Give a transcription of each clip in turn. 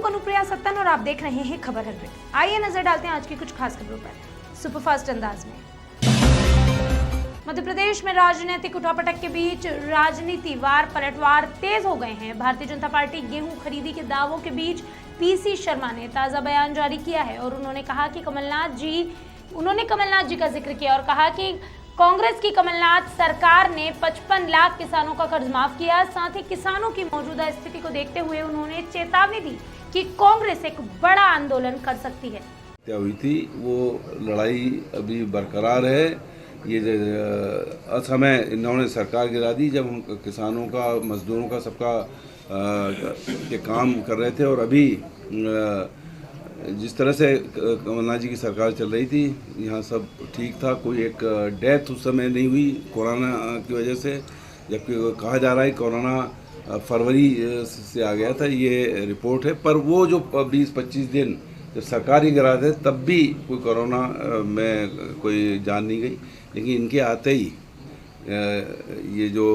अनुप्रिया सत्तन और आप देख रहे हैं खबर 100। आइए नजर डालते हैं आज की कुछ खास खबरों पर सुपरफास्ट अंदाज में। मध्य प्रदेश में राजनीतिक उठापटक के बीच राजनीति वार पलटवार तेज हो गए हैं। भारतीय जनता पार्टी गेहूं खरीदी के दावों के बीच पीसी शर्मा ने ताजा बयान जारी किया है और उन्होंने कमलनाथ जी का जिक्र किया और कहा कि कांग्रेस की कमलनाथ सरकार ने 55 लाख किसानों का कर्ज माफ किया। साथ ही किसानों की मौजूदा स्थिति को देखते हुए उन्होंने चेतावनी दी कि कांग्रेस एक बड़ा आंदोलन कर सकती है। क्या हुई थी वो लड़ाई अभी बरकरार है। ये असमय इन्होंने सरकार गिरा दी जब हम किसानों का, मजदूरों का, सबका के काम कर रहे थे। और अभी जिस तरह से कमलनाथ जी की सरकार चल रही थी, यहाँ सब ठीक था। कोई एक डेथ उस समय नहीं हुई कोरोना की वजह से, जबकि कहा जा रहा है कोरोना फरवरी से आ गया था, ये रिपोर्ट है। पर वो जो 20-25 दिन जब सरकार ही गिरा थे तब भी कोई कोरोना में कोई जान नहीं गई। लेकिन इनके आते ही ये जो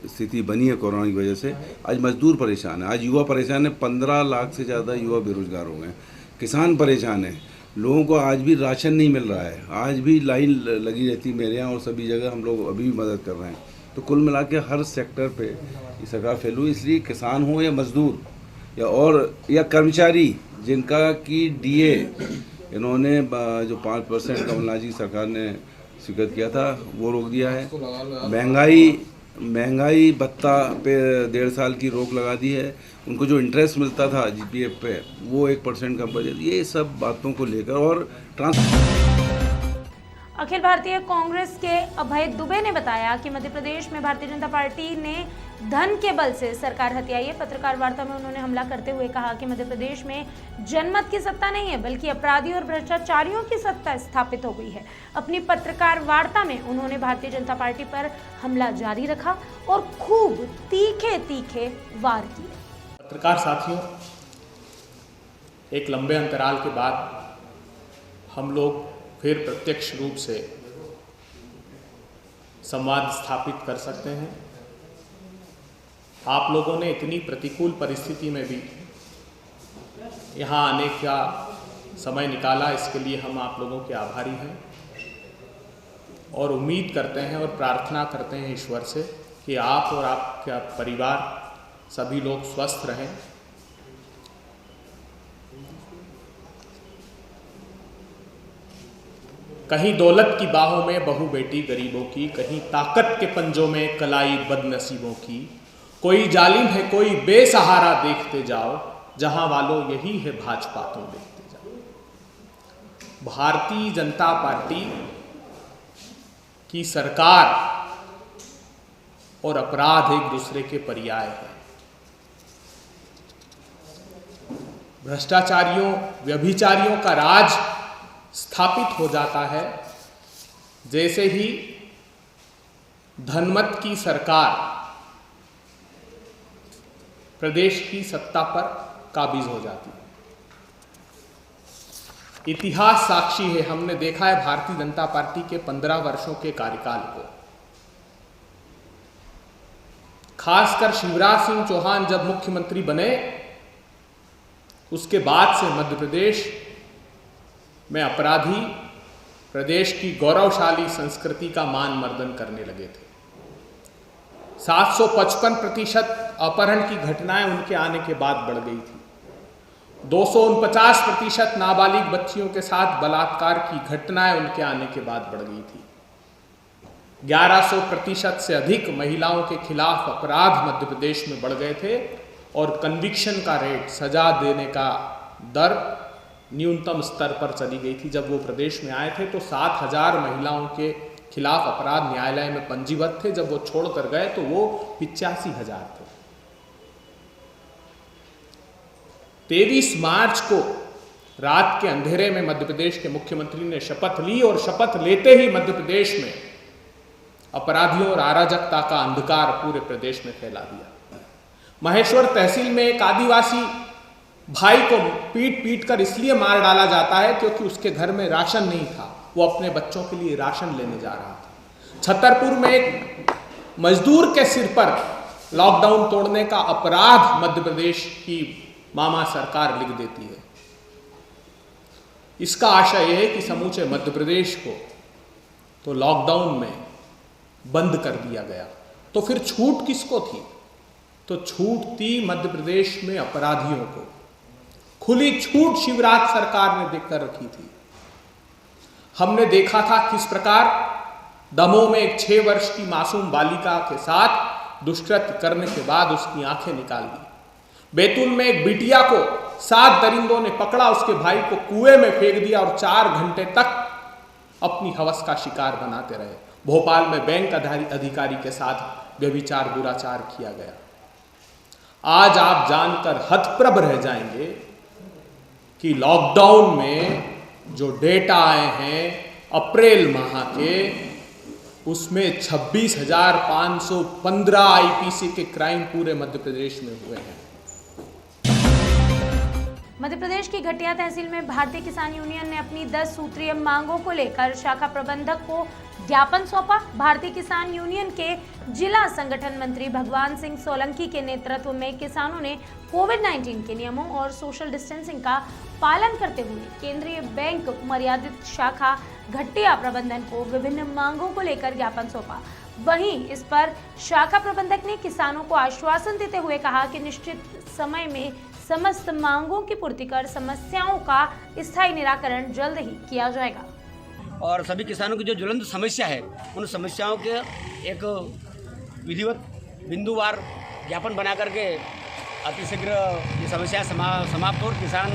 स्थिति बनी है कोरोना की वजह से, आज मजदूर परेशान है, आज युवा परेशान है। 15 लाख से ज़्यादा युवा बेरोजगार हो गए हैं, किसान परेशान हैं, लोगों को आज भी राशन नहीं मिल रहा है, आज भी लाइन लगी रहती है मेरे यहाँ और सभी जगह। हम लोग अभी भी मदद कर रहे हैं। तो कुल मिला के हर सेक्टर पे ये सरकार फेल हुई। इसलिए किसान हो या मजदूर या कर्मचारी जिनका की डीए इन्होंने जो 5% कमलनाथ जी सरकार ने स्वीकृत किया था वो रोक दिया है। महंगाई भत्ता पे 1.5 साल की रोक लगा दी है। उनको जो इंटरेस्ट मिलता था जीपीएफ पे वो 1% कम कर दिया। ये सब बातों को लेकर और अखिल भारतीय कांग्रेस के अभय दुबे ने बताया कि मध्य प्रदेश में भारतीय जनता पार्टी ने धन के बल से सरकार हथियाई है। पत्रकार वार्ता में उन्होंने हमला करते हुए कहा कि मध्य प्रदेश में जनमत की सत्ता नहीं है बल्कि अपराधियों और भ्रष्टाचारियों की सत्ता स्थापित हो गई है। अपनी पत्रकार वार्ता में उन्होंने भारतीय जनता पार्टी पर हमला जारी रखा और खूब तीखे वार किए। पत्रकार साथियों, एक लंबे अंतराल के बाद हम लोग फिर प्रत्यक्ष रूप से संवाद स्थापित कर सकते हैं। आप लोगों ने इतनी प्रतिकूल परिस्थिति में भी यहाँ आने का समय निकाला, इसके लिए हम आप लोगों के आभारी हैं और उम्मीद करते हैं और प्रार्थना करते हैं ईश्वर से कि आप और आपका परिवार सभी लोग स्वस्थ रहें। कहीं दौलत की बाहों में बहू बेटी गरीबों की, कहीं ताकत के पंजों में कलाई बदनसीबों की। कोई जालिम है कोई बेसहारा, देखते जाओ जहां वालों यही है भाजपा, तुम देखते जाओ। भारतीय जनता पार्टी की सरकार और अपराध एक दूसरे के पर्याय है। भ्रष्टाचारियों, व्यभिचारियों का राज स्थापित हो जाता है जैसे ही धनमत की सरकार प्रदेश की सत्ता पर काबिज हो जाती है। इतिहास साक्षी है, हमने देखा है भारतीय जनता पार्टी के 15 वर्षों के कार्यकाल को। खासकर शिवराज सिंह चौहान जब मुख्यमंत्री बने उसके बाद से मध्य प्रदेश में अपराधी प्रदेश की गौरवशाली संस्कृति का मान मर्दन करने लगे थे। 755% अपहरण की घटनाएं उनके आने के बाद बढ़ गई थी। 249% नाबालिग बच्चियों के साथ बलात्कार की घटनाएं उनके आने के बाद बढ़ गई थी। 1100% से अधिक महिलाओं के खिलाफ अपराध मध्य प्रदेश में बढ़ गए थे और कन्विक्शन का रेट, सजा देने का दर न्यूनतम स्तर पर चली गई थी। जब वो प्रदेश में आए थे तो 7000 महिलाओं के खिलाफ अपराध न्यायालय में पंजीबद्ध थे। जब वो छोड़कर गए तो वो 85,000 थे। 23 मार्च को रात के अंधेरे में मध्य प्रदेश के मुख्यमंत्री ने शपथ ली और शपथ लेते ही मध्य प्रदेश में अपराधियों और अराजकता का अंधकार पूरे प्रदेश में फैला दिया। महेश्वर तहसील में एक आदिवासी भाई को पीट कर इसलिए मार डाला जाता है क्योंकि उसके घर में राशन नहीं था, वो अपने बच्चों के लिए राशन लेने जा रहा था। छतरपुर में एक मजदूर के सिर पर लॉकडाउन तोड़ने का अपराध मध्य प्रदेश की मामा सरकार लिख देती है। इसका आशय यह है कि समूचे मध्य प्रदेश को तो लॉकडाउन में बंद कर दिया गया, तो फिर छूट किसको थी? तो छूट थी मध्य प्रदेश में अपराधियों को। खुली छूट शिवराज सरकार ने देकर रखी थी। हमने देखा था किस प्रकार दमोह में एक 6 वर्ष की मासूम बालिका के साथ दुष्कृत्य करने के बाद उसकी आंखें निकाल दी। बैतूल में एक बिटिया को 7 दरिंदों ने पकड़ा, उसके भाई को कुएं में फेंक दिया और 4 घंटे तक अपनी हवस का शिकार बनाते रहे। भोपाल में बैंक अधिकारी के साथ व्यभिचार दुराचार किया गया। आज आप जानकर हतप्रभ रह जाएंगे कि लॉकडाउन में जो डेटा आए हैं अप्रैल माह के, उसमें 26,515 आईपीसी के क्राइम पूरे मध्य प्रदेश में हुए हैं। मध्य प्रदेश की घटिया तहसील में भारतीय किसान यूनियन ने अपनी 10 सूत्रीय मांगों को लेकर शाखा प्रबंधक को ज्ञापन सौंपा। भारतीय किसान यूनियन के जिला संगठन मंत्री भगवान सिंह सोलंकी के नेतृत्व में किसानों ने कोविड-19 के नियमों और सोशल डिस्टेंसिंग का पालन करते हुए केंद्रीय बैंक मर्यादित शाखा घटिया प्रबंधन को विभिन्न मांगों को लेकर ज्ञापन सौंपा। वहीं इस पर शाखा प्रबंधक ने किसानों को आश्वासन देते हुए कहा कि निश्चित समय में समस्त मांगों की पूर्ति कर समस्याओं का स्थायी निराकरण जल्द ही किया जाएगा। और सभी किसानों की जो ज्वलंत समस्या है, उन समस्याओं के एक विधिवत बिंदुवार ज्ञापन बना करके अतिशीघ्र ये समस्या समाप्त हो और किसान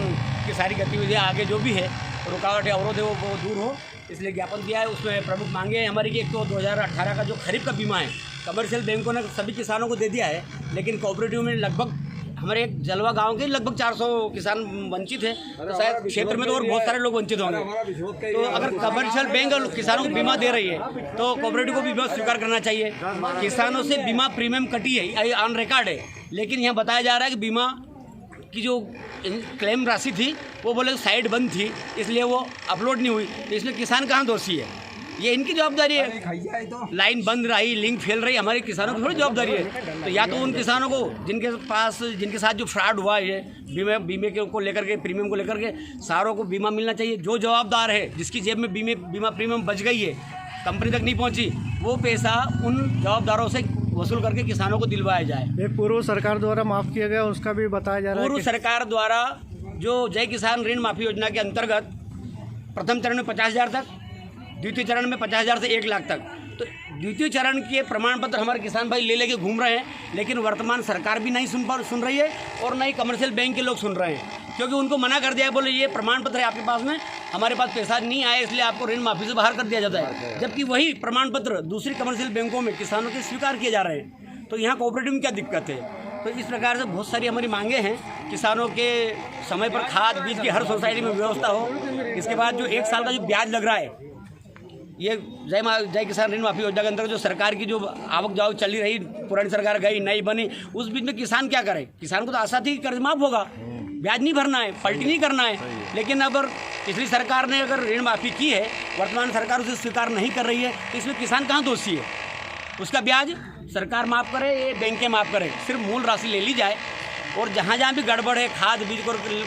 की सारी गतिविधियाँ आगे जो भी है रुकावट या अवरोध है वो दूर हो, इसलिए ज्ञापन दिया है। उसमें प्रमुख मांगे हमारी कि एक तो 2018 का जो खरीफ का बीमा है कमर्शियल बैंकों ने सभी किसानों को दे दिया है, लेकिन कोऑपरेटिव में लगभग हमारे एक जलवा गांव के लगभग 400 किसान वंचित हैं, तो शायद क्षेत्र में तो और बहुत सारे लोग वंचित होंगे। तो अगर कमर्शियल बैंक किसानों को बीमा दे रही है तो कोऑपरेटिव को भी बीमा स्वीकार करना चाहिए। किसानों से बीमा प्रीमियम कटी है, ऑन रिकॉर्ड है, लेकिन यहाँ बताया जा रहा है कि बीमा की जो क्लेम राशि थी वो बोले साइट बंद थी, इसलिए वो अपलोड नहीं हुई। तो इसमें किसान कहाँ दोषी है? ये इनकी जवाबदारी है। लाइन बंद रही, लिंक फेल रही, हमारे किसानों की थोड़ी जवाबदारी है। तो या तो उन किसानों को जिनके साथ जो फ्रॉड हुआ है बीमे को लेकर के, प्रीमियम को लेकर के, सारों को बीमा मिलना चाहिए। जो जवाबदार है, जिसकी जेब में बीमा प्रीमियम बच गई है, कंपनी तक नहीं पहुंची, वो पैसा उन जवाबदारों से वसूल करके किसानों को दिलवाया जाए। पूर्व सरकार द्वारा माफ किया गया उसका भी बताया जा रहा है। पूर्व सरकार द्वारा जो जय किसान ऋण माफी योजना के अंतर्गत प्रथम चरण में 50,000 तक, द्वितीय चरण में 50,000 से 1 लाख तक, तो द्वितीय चरण के प्रमाण पत्र हमारे किसान भाई ले लेके घूम रहे हैं, लेकिन वर्तमान सरकार भी नहीं सुन रही है और न ही कमर्शियल बैंक के लोग सुन रहे हैं, क्योंकि उनको मना कर दिया है। बोले ये प्रमाण पत्र है आपके पास में, हमारे पास पैसा नहीं आया इसलिए आपको ऋण माफी से बाहर कर दिया जाता है, जबकि वही प्रमाण पत्र दूसरी कमर्शियल बैंकों में किसानों के स्वीकार किए जा रहे हैं। तो यहाँ कोऑपरेटिव में क्या दिक्कत है? तो इस प्रकार से बहुत सारी हमारी मांगे हैं। किसानों के समय पर खाद बीज की हर सोसाइटी में व्यवस्था हो। इसके बाद जो 1 साल का जो ब्याज लग रहा है, ये जय किसान ऋण माफी योजना के अंतर्गत जो सरकार की जो आवक जावक चली रही, पुरानी सरकार गई नई बनी, उस बीच में किसान क्या करे? किसान को तो आशा थी कर्ज माफ होगा, ब्याज नहीं भरना है, पलटी नहीं करना है, लेकिन अगर पिछली सरकार ने अगर ऋण माफी की है, वर्तमान सरकार उसे स्वीकार नहीं कर रही है, तो इसमें किसान कहाँ दोषी है? उसका ब्याज सरकार माफ़ करे, ये बैंकें माफ़ करें, सिर्फ मूल राशि ले ली जाए और जहाँ जहाँ भी गड़बड़ है खाद बीज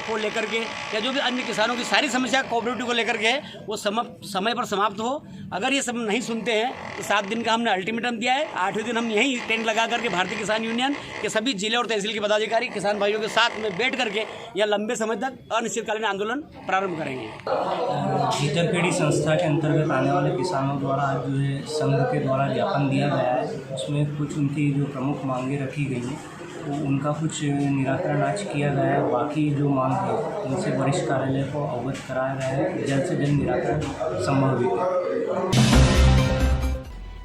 को लेकर के या जो भी अन्य किसानों की सारी समस्या कोऑपरेटिव को लेकर के है वो समय पर समाप्त हो। अगर ये सब नहीं सुनते हैं तो 7 दिन का हमने अल्टीमेटम दिया है। 8वें दिन हम यहीं टेंट लगा करके भारतीय किसान यूनियन के सभी जिले और तहसील के पदाधिकारी किसान भाइयों के साथ में बैठ करके या लंबे समय तक अनिश्चितकालीन आंदोलन प्रारंभ करेंगे। भीतरखेड़ी संस्था के अंतर्गत आने वाले किसानों द्वारा आज जो है संघ के द्वारा ज्ञापन दिया गया है, उसमें कुछ उनकी जो प्रमुख मांगे रखी गई हैं तो उनका कुछ निराकरण आज किया गया है। बाकी जो मांग है उनसे वरिष्ठ कार्यालय को अवगत कराया गया है, जल्द से जल्द निराकरण संभव है।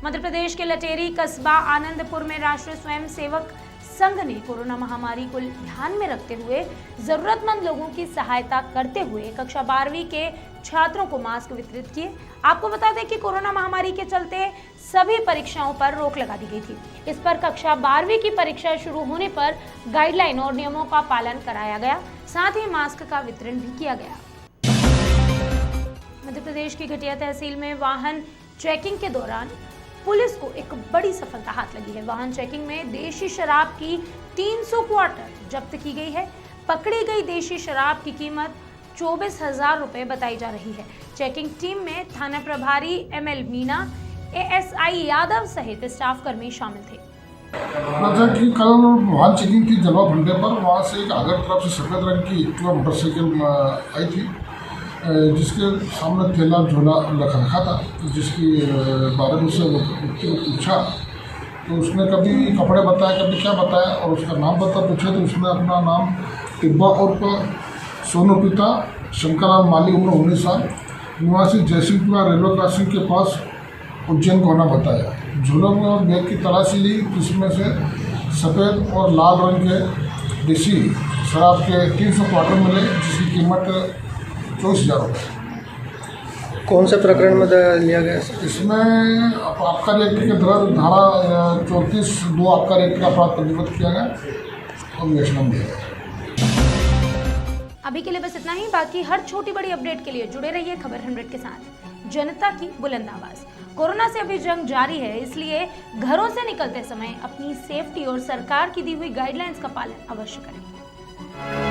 मध्य प्रदेश के लटेरी कस्बा आनंदपुर में राष्ट्रीय स्वयंसेवक संघ ने कोरोना महामारी को ध्यान में रखते हुए जरूरतमंद लोगों की सहायता करते हुए कक्षा 12वीं के छात्रों को मास्क वितरित किए। आपको बता दें कि कोरोना महामारी के चलते सभी परीक्षाओं पर रोक लगा दी गई थी। इस पर कक्षा 12वीं की परीक्षा शुरू होने पर गाइडलाइन और नियमों का पालन कराया गया, साथ ही मास्क का वितरण भी किया गया। मध्य प्रदेश की घटिया तहसील में वाहन चेकिंग के दौरान पुलिस को एक बड़ी सफलता हाथ लगी है। वाहन चेकिंग में देशी शराब की 300 क्वार्टर जब्त की गई है। पकड़ी गई देशी शराब की कीमत 24,000 रुपये बताई जा रही है। चेकिंग टीम में थाना प्रभारी ML मीना, ASI यादव सहित स्टाफ कर्मी शामिल थे। जैसा कि कल वाहन चेकिंग थी जलवा भंडे पर, वहाँ से एक आगर तरफ से सफ़ेद रंग की एक्टिवा मोटरसाइकिल आई थी, जिसके सामने थैला झोला रखा था, जिसकी बारे में से व्यक्ति को पूछा तो उसने कभी कपड़े बताया, कभी क्या बताया, और उसका नाम पूछा तो उसने अपना नाम टिब्बा और सोनू पिता शंकरलाल माली, उम्र 19 साल, निवासी जयसिंहपुरा रेलवे क्रॉसिंग के पास उज्जैन को होना बताया। झोलों में बैग की तलाशी ली, जिसमें से सफ़ेद और लाल रंग के देसी शराब के 300 क्वार्टर मिले, जिसकी कीमत 24,000 रुपये। कौन से प्रकरण में लिया गया? इसमें आबकारी एक्ट के तहत धारा 34(2) आबकारी एक्ट का अपराध पंजीबद्ध किया गया और विवेचना दिया गया। अभी के लिए बस इतना ही। बाकी हर छोटी बड़ी अपडेट के लिए जुड़े रहिए खबर 100 के साथ। जनता की बुलंद आवाज। कोरोना से अभी जंग जारी है, इसलिए घरों से निकलते समय अपनी सेफ्टी और सरकार की दी हुई गाइडलाइंस का पालन अवश्य करें।